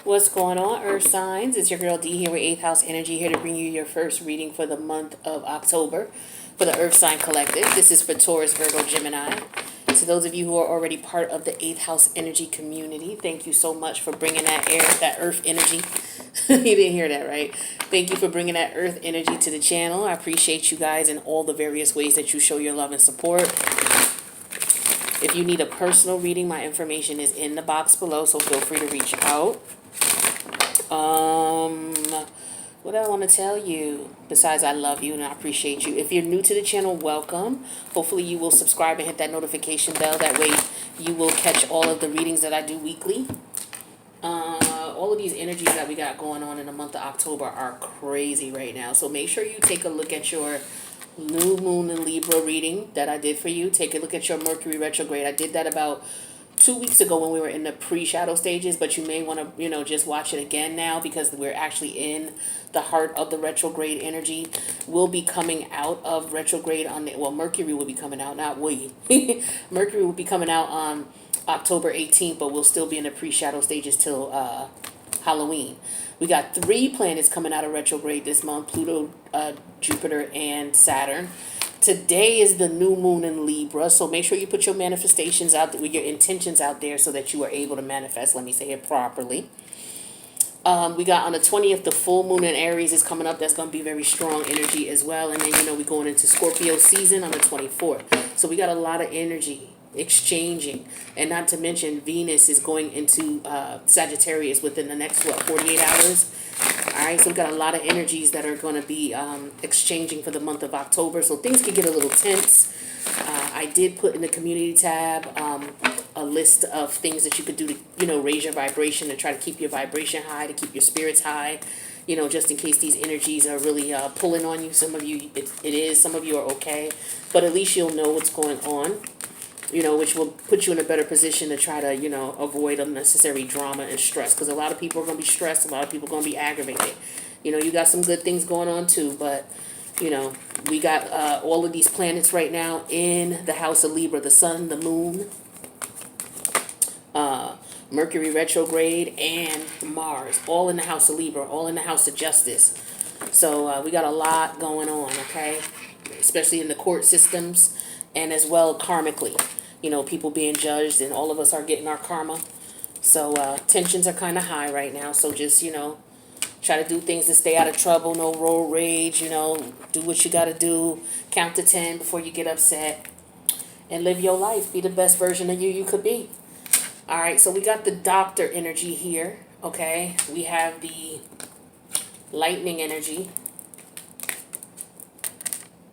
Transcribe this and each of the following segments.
What's going on, Earth signs? It's your girl D here with 8th House Energy, here to bring you your first reading for the month of October for the Earth Sign Collective. This is for Taurus, Virgo, Gemini. To those of you who are already part of the 8th House Energy community, thank you so much for bringing that Earth energy. You didn't hear that, right? Thank you for bringing that Earth energy to the channel. I appreciate you guys in all the various ways that you show your love and support. If you need a personal reading, my information is in the box below, so feel free to reach out. What do I want to tell you? Besides, I love you and I appreciate you. If you're new to the channel, welcome. Hopefully you will subscribe and hit that notification bell. That way you will catch all of the readings that I do weekly. All of these energies that we got going on in the month of October are crazy right now. So make sure you take a look at your new moon in Libra reading that I did for you. Take a look at your Mercury retrograde. I did that about 2 weeks ago when we were in the pre-shadow stages, but you may want to, just watch it again now because we're actually in the heart of the retrograde energy. We'll be coming out of retrograde Mercury will be coming out, not we. Mercury will be coming out on October 18th, but we'll still be in the pre-shadow stages till Halloween. We got 3 planets coming out of retrograde this month: Pluto, Jupiter, and Saturn. Today is the new moon in Libra, so make sure you put your manifestations out there, with your intentions out there, so that you are able to manifest. Let me say it properly. We got on the 20th, the full moon in Aries is coming up. That's going to be very strong energy as well. And then, we're going into Scorpio season on the 24th. So we got a lot of energy exchanging. And not to mention, Venus is going into Sagittarius within the next, 48 hours. All right, so we've got a lot of energies that are going to be exchanging for the month of October. So things can get a little tense. I did put in the community tab a list of things that you could do to, raise your vibration, and try to keep your vibration high, to keep your spirits high, just in case these energies are really pulling on you. Some of you, it is. Some of you are okay. But at least you'll know what's going on, which will put you in a better position to try to, avoid unnecessary drama and stress. Because a lot of people are going to be stressed. A lot of people are going to be aggravated. You got some good things going on too, but we got all of these planets right now in the house of Libra: the sun, the moon, Mercury retrograde, and Mars, all in the house of Libra, all in the house of justice. So we got a lot going on, okay? Especially in the court systems, and as well karmically. People being judged, and all of us are getting our karma. So tensions are kind of high right now. So just, try to do things to stay out of trouble. No road rage, do what you got to do. Count to 10 before you get upset. And live your life. Be the best version of you could be. All right, so we got the doctor energy here, okay? We have the lightning energy.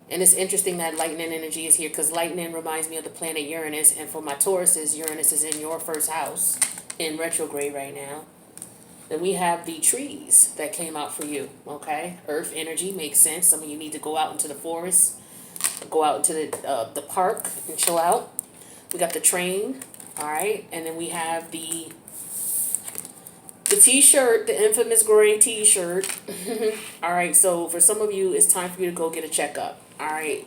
And it's interesting that lightning energy is here because lightning reminds me of the planet Uranus. And for my Tauruses, Uranus is in your first house in retrograde right now. Then we have the trees that came out for you, okay? Earth energy makes sense. Some of you need to go out into the forest, go out into the park and chill out. We got the train, all right? And then we have the t-shirt, the infamous gray t-shirt. All right, so for some of you, it's time for you to go get a checkup. All right,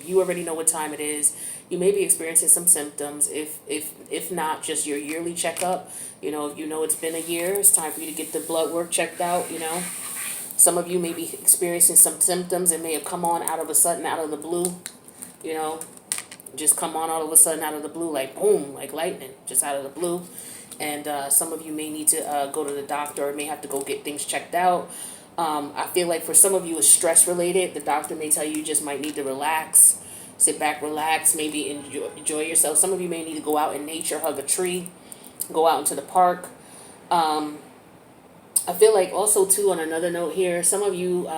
you already know what time it is. You may be experiencing some symptoms. If not, just your yearly checkup. If it's been a year, it's time for you to get the blood work checked out. Some of you may be experiencing some symptoms. It may have come on out of a sudden, out of the blue. Just come on all of a sudden out of the blue, like boom, like lightning, just out of the blue. And some of you may need to go to the doctor, or may have to go get things checked out. I feel like for some of you it's stress related. The doctor may tell you just might need to relax, sit back, relax, maybe enjoy yourself. Some of you may need to go out in nature, hug a tree, go out into the park. I feel like also too, on another note here, some of you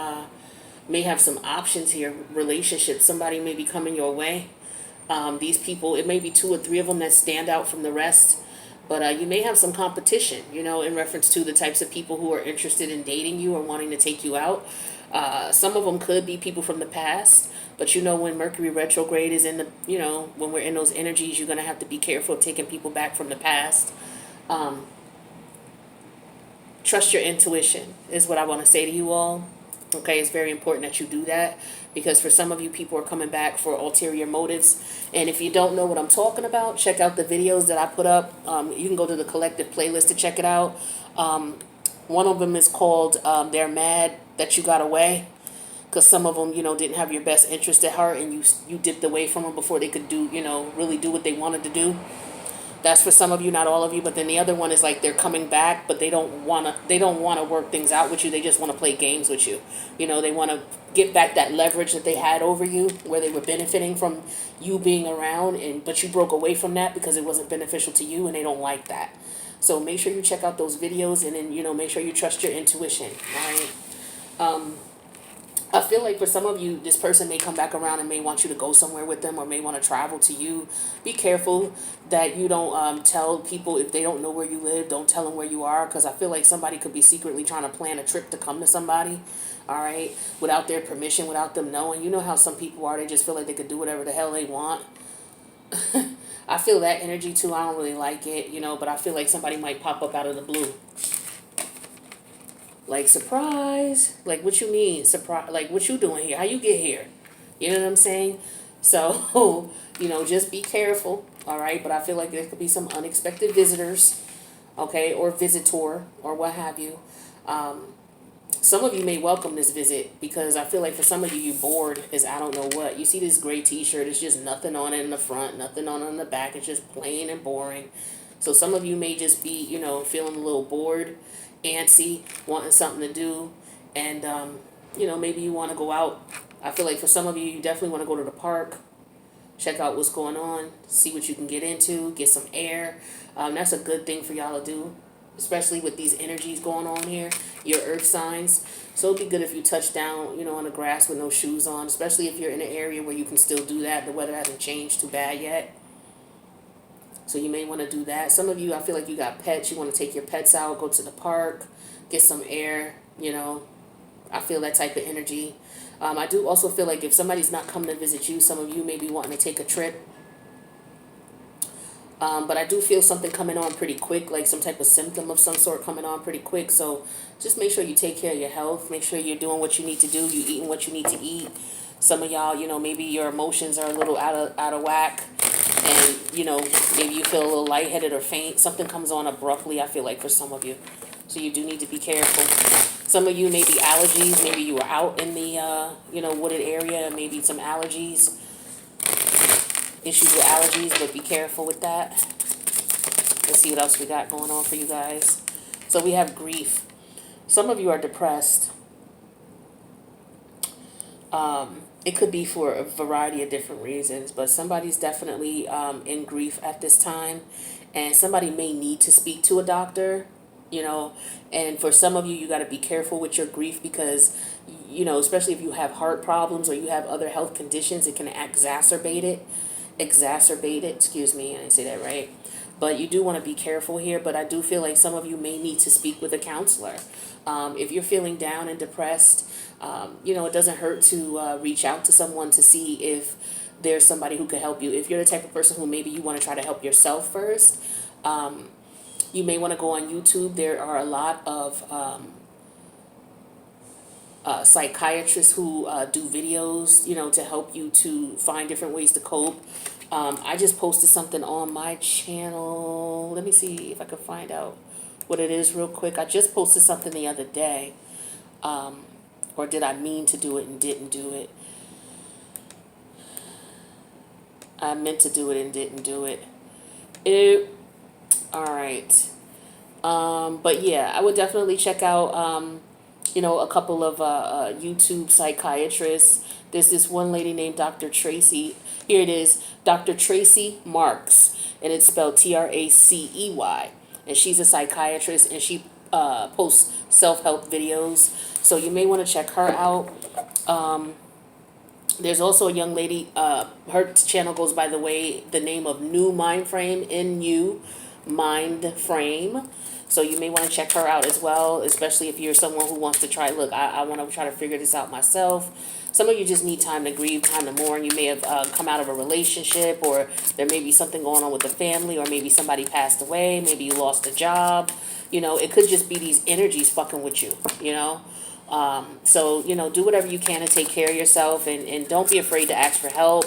may have some options here, relationships. Somebody may be coming your way. These people, it may be 2 or 3 of them that stand out from the rest. But you may have some competition, in reference to the types of people who are interested in dating you or wanting to take you out. Some of them could be people from the past. But, when Mercury retrograde is in the, when we're in those energies, you're going to have to be careful of taking people back from the past. Trust your intuition is what I want to say to you all. Okay, it's very important that you do that, because for some of you, people are coming back for ulterior motives. And if you don't know what I'm talking about, check out the videos that I put up. You can go to the collective playlist to check it out. One of them is called they're mad that you got away, because some of them, didn't have your best interest at heart, and you dipped away from them before they could do, really do what they wanted to do. That's for some of you, not all of you. But then the other one is like they're coming back, but they don't wanna work things out with you. They just want to play games with you. They want to get back that leverage that they had over you, where they were benefiting from you being around, but you broke away from that because it wasn't beneficial to you, and they don't like that. So make sure you check out those videos, and then make sure you trust your intuition. All right. I feel like for some of you, this person may come back around and may want you to go somewhere with them, or may want to travel to you. Be careful that you don't tell people if they don't know where you live. Don't tell them where you are, because I feel like somebody could be secretly trying to plan a trip to come to somebody, all right, without their permission, without them knowing. You know how some people are. They just feel like they could do whatever the hell they want. I feel that energy too. I don't really like it, but I feel like somebody might pop up out of the blue. Like, surprise. Like, what you mean? Surprise. Like, what you doing here? How you get here? You know what I'm saying? So, just be careful, all right? But I feel like there could be some unexpected visitors, okay, or visitor, or what have you. Some of you may welcome this visit, because I feel like for some of you, you're bored as I don't know what. You see this gray t-shirt. It's just nothing on it in the front, nothing on it in the back. It's just plain and boring. So some of you may just be, feeling a little bored, antsy, wanting something to do, and maybe you want to go out. I feel like for some of you, you definitely want to go to the park, check out what's going on, see what you can get into, get some air. That's a good thing for y'all to do, especially with these energies going on here, your earth signs. So it'd be good if you touch down, on the grass with no shoes on, especially if you're in an area where you can still do that. The weather hasn't changed too bad yet. So you may want to do that. Some of you, I feel like you got pets. You want to take your pets out, go to the park, get some air, I feel that type of energy. I do also feel like if somebody's not coming to visit you, some of you may be wanting to take a trip. But I do feel something coming on pretty quick, like some type of symptom of some sort coming on pretty quick. So just make sure you take care of your health. Make sure you're doing what you need to do. You're eating what you need to eat. Some of y'all, maybe your emotions are a little out of whack. And, maybe you feel a little lightheaded or faint. Something comes on abruptly, I feel like, for some of you. So you do need to be careful. Some of you may be allergies. Maybe you were out in the, wooded area. Maybe some allergies. Issues with allergies, but be careful with that. Let's see what else we got going on for you guys. So we have grief. Some of you are depressed. It could be for a variety of different reasons, but somebody's definitely in grief at this time, and somebody may need to speak to a doctor, and for some of you, you got to be careful with your grief, because, especially if you have heart problems or you have other health conditions, it can exacerbate it, excuse me, I didn't say that right. But you do want to be careful here. But I do feel like some of you may need to speak with a counselor. If you're feeling down and depressed, it doesn't hurt to reach out to someone to see if there's somebody who could help you. If you're the type of person who maybe you want to try to help yourself first, you may want to go on YouTube. There are a lot of psychiatrists who do videos, to help you to find different ways to cope. I just posted something on my channel. Let me see if I can find out what it is real quick. I just posted something the other day. Or did I mean to do it and didn't do it? I meant to do it and didn't do it. All right. But yeah, I would definitely check out, a couple of YouTube psychiatrists. There's this one lady named Dr. Tracy. Here it is, Dr. Tracy Marks, and it's spelled Tracey. And she's a psychiatrist, and she posts self-help videos. So you may want to check her out. There's also a young lady, her channel goes by the name of New Mind Frame, N-U Mind Frame. So you may want to check her out as well, especially if you're someone who wants to try, look, I want to try to figure this out myself. Some of you just need time to grieve, time to mourn. You may have come out of a relationship, or there may be something going on with the family, or maybe somebody passed away, maybe you lost a job. It could just be these energies fucking with you, So, do whatever you can to take care of yourself, and don't be afraid to ask for help.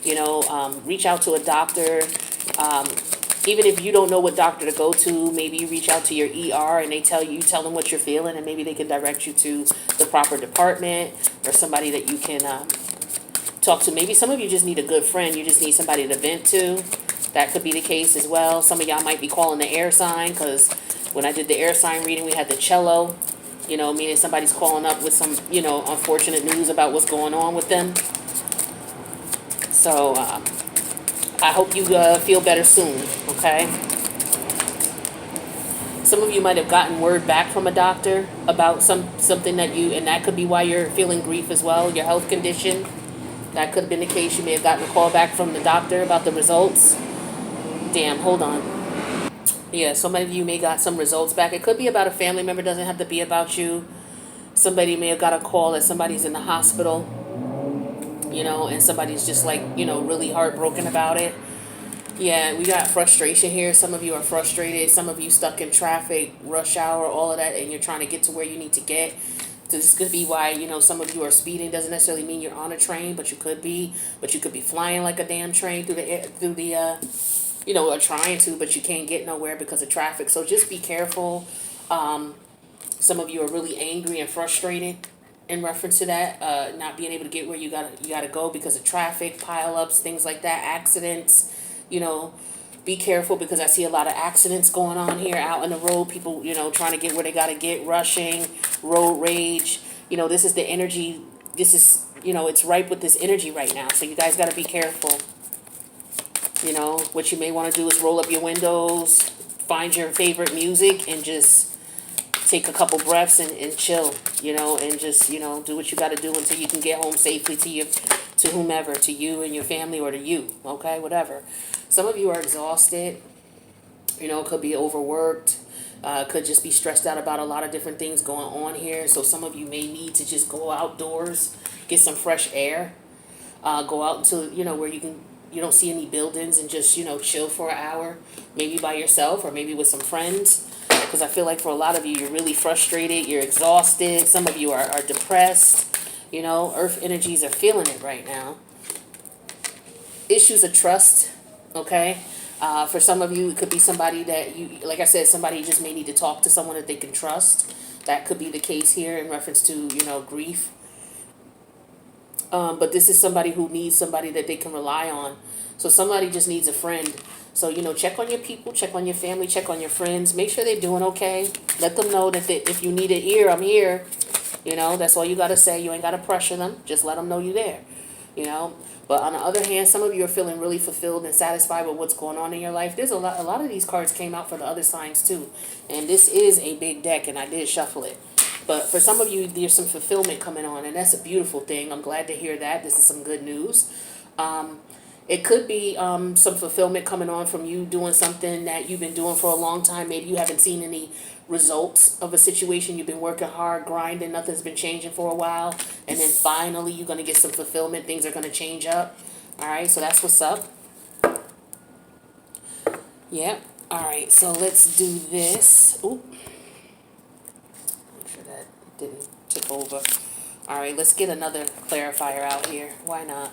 Reach out to a doctor. Even if you don't know what doctor to go to, maybe you reach out to your ER and they tell them what you're feeling, and maybe they can direct you to the proper department or somebody that you can talk to. Maybe some of you just need a good friend. You just need somebody to vent to. That could be the case as well. Some of y'all might be calling the air sign, because when I did the air sign reading, we had the cello, meaning somebody's calling up with some, unfortunate news about what's going on with them. So I hope you feel better soon, okay? Some of you might have gotten word back from a doctor about something and that could be why you're feeling grief as well, your health condition. That could have been the case. You may have gotten a call back from the doctor about the results. Damn, hold on. Yeah, so many of you may got some results back. It could be about a family member, doesn't have to be about you. Somebody may have got a call that somebody's in the hospital, and somebody's just like, really heartbroken about it. Yeah, we got frustration here. Some of you are frustrated. Some of you stuck in traffic, rush hour, all of that, and you're trying to get to where you need to get. So this could be why, some of you are speeding. Doesn't necessarily mean you're on a train, but you could be. But you could be flying like a damn train through the or trying to, but you can't get nowhere because of traffic. So just be careful. Some of you are really angry and frustrated in reference to that, not being able to get where you gotta go because of traffic, pileups, things like that, accidents. Be careful, because I see a lot of accidents going on here out on the road. People, trying to get where they gotta get, rushing, road rage. This is the energy. This is, it's ripe with this energy right now. So you guys gotta be careful. What you may want to do is roll up your windows, find your favorite music, and just take a couple breaths and chill, and just, do what you got to do until you can get home safely to whomever, to you and your family, or to you, okay, whatever. Some of you are exhausted, could be overworked, could just be stressed out about a lot of different things going on here. So some of you may need to just go outdoors, get some fresh air, go out into, where you don't see any buildings, and just, chill for an hour, maybe by yourself or maybe with some friends. Because I feel like for a lot of you, you're really frustrated, you're exhausted. Some of you are depressed. Earth energies are feeling it right now. Issues of trust, okay? For some of you, it could be somebody that like I said, somebody just may need to talk to someone that they can trust. That could be the case here in reference to, grief. But this is somebody who needs somebody that they can rely on. So somebody just needs a friend. So, check on your people, check on your family, check on your friends. Make sure they're doing okay. Let them know that if you need an ear, I'm here. That's all you got to say. You ain't got to pressure them. Just let them know you're there. But on the other hand, some of you are feeling really fulfilled and satisfied with what's going on in your life. There's a lot of these cards came out for the other signs too. And this is a big deck, and I did shuffle it. But for some of you, there's some fulfillment coming on, and that's a beautiful thing. I'm glad to hear that. This is some good news. It could be some fulfillment coming on from you doing something that you've been doing for a long time. Maybe you haven't seen any results of a situation. You've been working hard, grinding, nothing's been changing for a while. And then finally, you're going to get some fulfillment. Things are going to change up. All right, so that's what's up. Yeah. All right, so let's do this. Oop. Make sure that didn't tip over. All right, let's get another clarifier out here. Why not?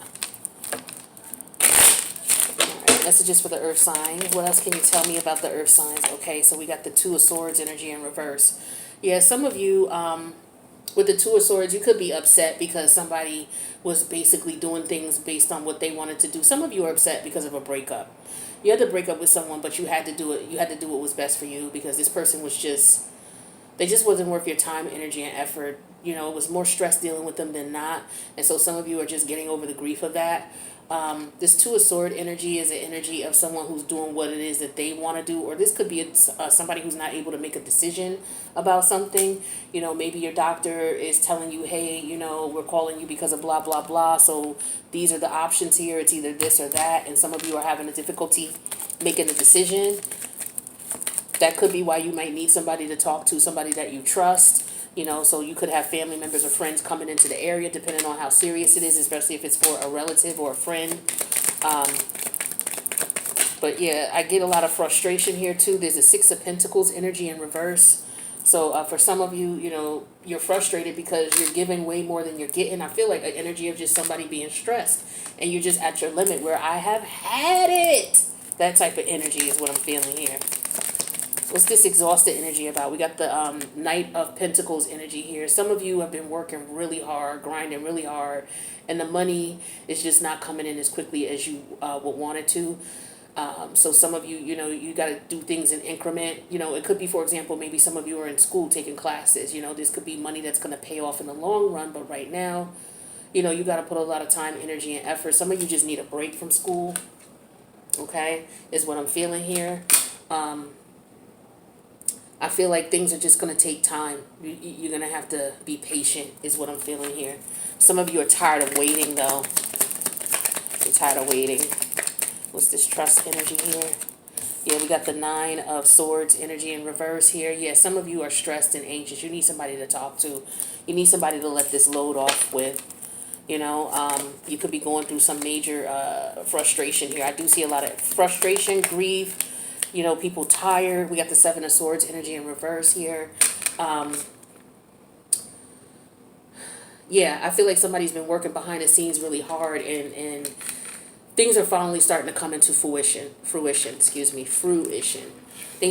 Messages for the earth signs. What else can you tell me about the earth signs? Okay, so we got the Two of Swords energy in reverse. Yeah, some of you, with the Two of Swords, you could be upset because somebody was basically doing things based on what they wanted to do. Some of you are upset because of a breakup. You had to break up with someone, but you had to do it. You had to do what was best for you, because this person was they just wasn't worth your time, energy, and effort. It was more stress dealing with them than not. And so some of you are just getting over the grief of that. This Two of Sword energy is an energy of someone who's doing what it is that they want to do, or this could be somebody who's not able to make a decision about something. Maybe your doctor is telling you, hey, we're calling you because of blah, blah, blah. So these are the options here. It's either this or that. And some of you are having a difficulty making a decision. That could be why you might need somebody to talk to, somebody that you trust. So you could have family members or friends coming into the area, depending on how serious it is, especially if it's for a relative or a friend. But yeah, I get a lot of frustration here too. There's a Six of Pentacles energy in reverse. So for some of you, you're frustrated because you're giving way more than you're getting. I feel like an energy of just somebody being stressed, and you're just at your limit, where I have had it. That type of energy is what I'm feeling here. What's this exhausted energy about? We got the Knight of Pentacles energy here. Some of you have been working really hard, grinding really hard, and the money is just not coming in as quickly as you would want it to. So some of you, you got to do things in increment. It could be, for example, maybe some of you are in school taking classes. This could be money that's going to pay off in the long run, but right now, you got to put a lot of time, energy, and effort. Some of you just need a break from school, okay, is what I'm feeling here. I feel like things are just going to take time. You're going to have to be patient, is what I'm feeling here. Some of you are tired of waiting, though. You're tired of waiting. What's this trust energy here? Yeah, we got the 9 of Swords energy in reverse here. Yeah, some of you are stressed and anxious. You need somebody to talk to. You need somebody to let this load off with. You could be going through some major frustration here. I do see a lot of frustration, grief, people tired. We got the 7 of Swords energy in reverse here. Yeah, I feel like somebody's been working behind the scenes really hard, and things are finally starting to come into fruition. Things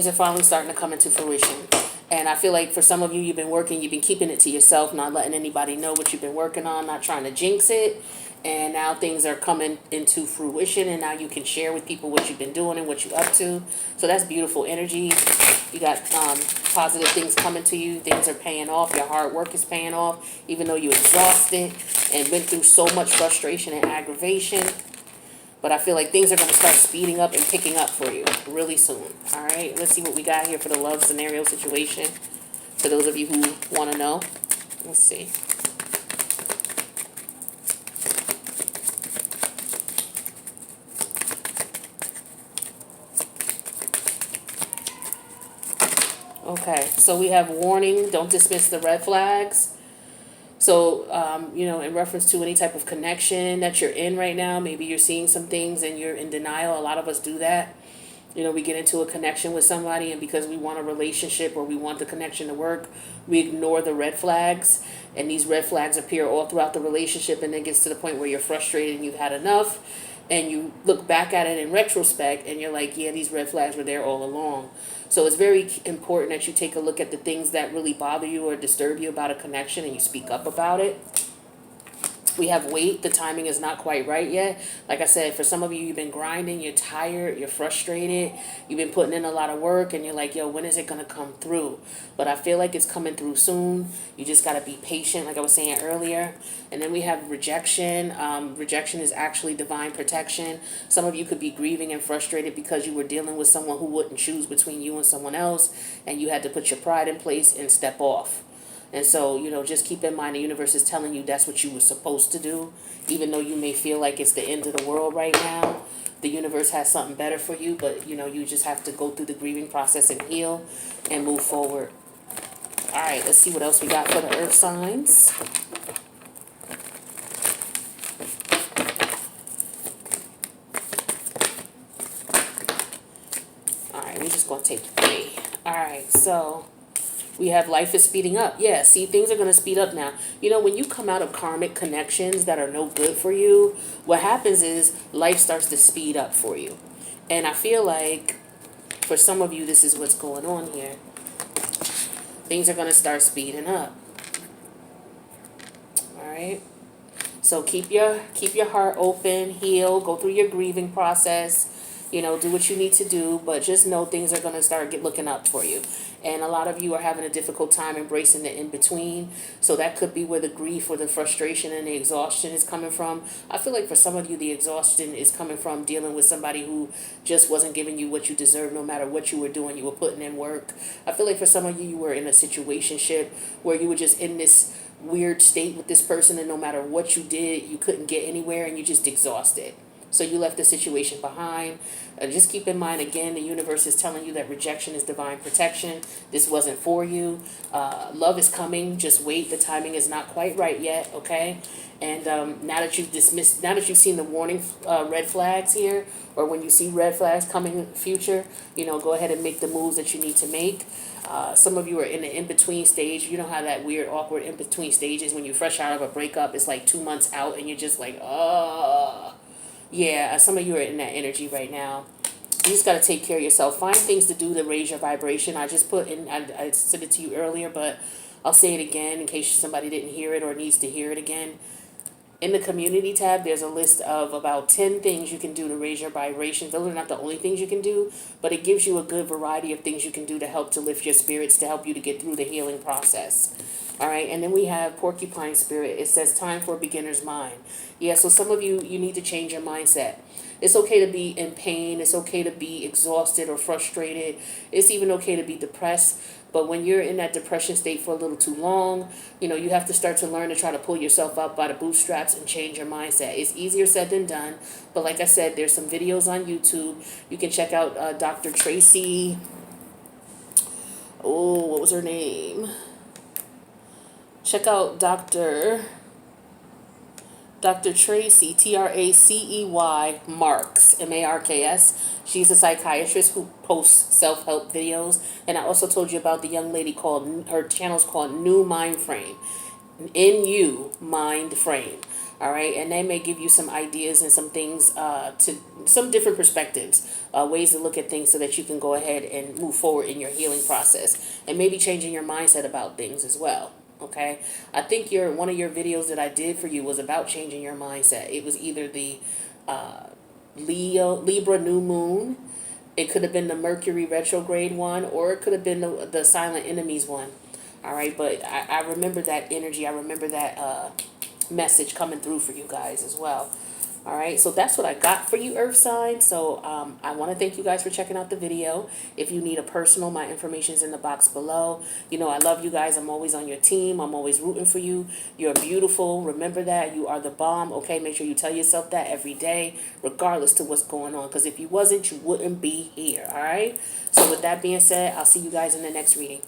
are finally starting to come into fruition. And I feel like for some of you, you've been keeping it to yourself, not letting anybody know what you've been working on, not trying to jinx it. And now things are coming into fruition, and now you can share with people what you've been doing and what you're up to. So that's beautiful energy. You got positive things coming to you. Things are paying off. Your hard work is paying off, even though you're exhausted and went through so much frustration and aggravation. But I feel like things are going to start speeding up and picking up for you really soon. All right, let's see what we got here for the love scenario situation. For those of you who want to know. Let's see. Okay, so we have warning, don't dismiss the red flags. So, in reference to any type of connection that you're in right now, maybe you're seeing some things and you're in denial. A lot of us do that. We get into a connection with somebody, and because we want a relationship or we want the connection to work, we ignore the red flags. And these red flags appear all throughout the relationship, and it gets to the point where you're frustrated and you've had enough. And you look back at it in retrospect and you're like, yeah, these red flags were there all along. So it's very important that you take a look at the things that really bother you or disturb you about a connection, and you speak up about it. We have wait. The timing is not quite right yet. Like I said, for some of you, you've been grinding, you're tired, you're frustrated, you've been putting in a lot of work, and you're like, yo, when is it going to come through? But I feel like it's coming through soon. You just got to be patient, like I was saying earlier. And then we have rejection. Rejection is actually divine protection. Some of you could be grieving and frustrated because you were dealing with someone who wouldn't choose between you and someone else, and you had to put your pride in place and step off. And so, just keep in mind the universe is telling you that's what you were supposed to do. Even though you may feel like it's the end of the world right now, the universe has something better for you. But, you just have to go through the grieving process and heal and move forward. All right, let's see what else we got for the earth signs. All right, we're just going to take 3. All right, so we have life is speeding up. Yeah, see, things are going to speed up now. When you come out of karmic connections that are no good for you, what happens is life starts to speed up for you. And I feel like for some of you, this is what's going on here. Things are going to start speeding up. All right. So keep your heart open, heal, go through your grieving process. Do what you need to do, but just know things are going to start looking up for you. And a lot of you are having a difficult time embracing the in-between. So that could be where the grief or the frustration and the exhaustion is coming from. I feel like for some of you, the exhaustion is coming from dealing with somebody who just wasn't giving you what you deserve no matter what you were doing. You were putting in work. I feel like for some of you, you were in a situationship where you were just in this weird state with this person, and no matter what you did, you couldn't get anywhere and you just exhausted. So you left the situation behind. Just keep in mind, again, the universe is telling you that rejection is divine protection. This wasn't for you. Love is coming. Just wait. The timing is not quite right yet, okay? And now that you've seen the warning red flags here, or when you see red flags coming in the future, go ahead and make the moves that you need to make. Some of you are in the in-between stage. You know how that weird, awkward in-between stage is when you're fresh out of a breakup. It's like 2 months out and you're just like, yeah, some of you are in that energy right now. You just got to take care of yourself. Find things to do to raise your vibration. I just put in, I said it to you earlier, but I'll say it again in case somebody didn't hear it or needs to hear it again. In the community tab, there's a list of about 10 things you can do to raise your vibration. Those are not the only things you can do, but it gives you a good variety of things you can do to help to lift your spirits, to help you to get through the healing process. All right, and then we have Porcupine Spirit. It says time for a beginner's mind. Yeah, so some of you need to change your mindset. It's okay to be in pain. It's okay to be exhausted or frustrated. It's even okay to be depressed. But when you're in that depression state for a little too long, you have to start to learn to try to pull yourself up by the bootstraps and change your mindset. It's easier said than done. But like I said, there's some videos on YouTube. You can check out Dr. Tracy. Oh, what was her name? Check out Dr. Tracy, Tracey Marks, Marks. She's a psychiatrist who posts self-help videos. And I also told you about the young lady her channel's called New Mind Frame. NU Mind Frame. All right, and they may give you some ideas and some things to some different perspectives, ways to look at things so that you can go ahead and move forward in your healing process and maybe changing your mindset about things as well. Okay, I think one of your videos that I did for you was about changing your mindset. It was either the Libra new moon, it could have been the Mercury retrograde one, or it could have been the silent enemies one. All right, but I remember that energy. I remember that message coming through for you guys as well. All right, so that's what I got for you, Earth signs. So I want to thank you guys for checking out the video. If you need a personal, my information is in the box below. I love you guys. I'm always on your team. I'm always rooting for you. You're beautiful. Remember that. You are the bomb, okay? Make sure you tell yourself that every day, regardless to what's going on. Because if you wasn't, you wouldn't be here, all right? So with that being said, I'll see you guys in the next reading.